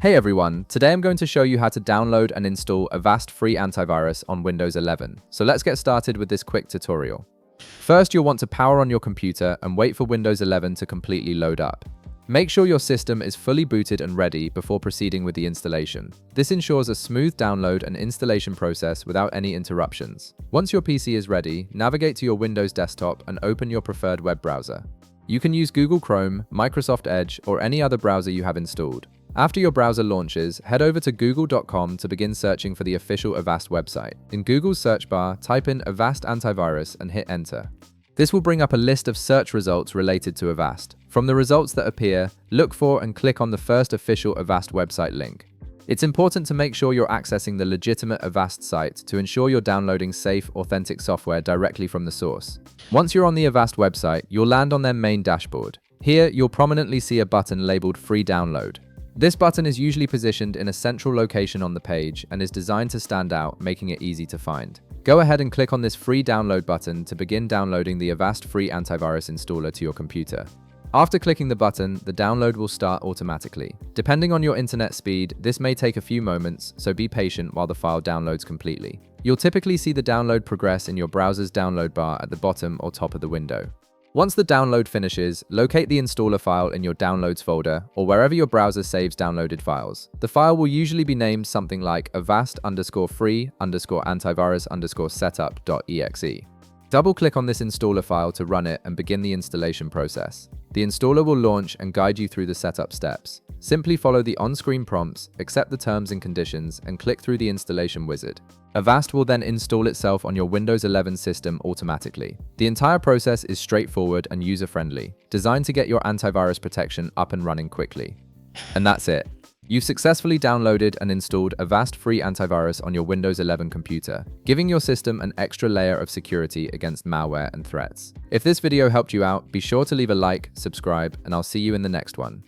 Hey everyone, today I'm going to show you how to download and install Avast free antivirus on Windows 11. So let's get started with this quick tutorial. First, you'll want to power on your computer and wait for Windows 11 to completely load up. Make sure your system is fully booted and ready before proceeding with the installation. This ensures a smooth download and installation process without any interruptions. Once your PC is ready, navigate to your Windows desktop and open your preferred web browser. You can use Google Chrome, Microsoft Edge, or any other browser you have installed. After your browser launches, head over to google.com to begin searching for the official Avast website. In Google's search bar, type in Avast Antivirus and hit enter. This will bring up a list of search results related to Avast. From the results that appear, look for and click on the first official Avast website link. It's important to make sure you're accessing the legitimate Avast site to ensure you're downloading safe, authentic software directly from the source. Once you're on the Avast website, you'll land on their main dashboard. Here, you'll prominently see a button labeled Free Download. This button is usually positioned in a central location on the page and is designed to stand out, making it easy to find. Go ahead and click on this free download button to begin downloading the Avast free antivirus installer to your computer. After clicking the button, the download will start automatically. Depending on your internet speed, this may take a few moments, so be patient while the file downloads completely. You'll typically see the download progress in your browser's download bar at the bottom or top of the window. Once the download finishes, locate the installer file in your Downloads folder or wherever your browser saves downloaded files. The file will usually be named something like avast_free_antivirus_setup.exe. Double-click on this installer file to run it and begin the installation process. The installer will launch and guide you through the setup steps. Simply follow the on-screen prompts, accept the terms and conditions, and click through the installation wizard. Avast will then install itself on your Windows 11 system automatically. The entire process is straightforward and user-friendly, designed to get your antivirus protection up and running quickly. And that's it. You've successfully downloaded and installed Avast free antivirus on your Windows 11 computer, giving your system an extra layer of security against malware and threats. If this video helped you out, be sure to leave a like, subscribe, and I'll see you in the next one.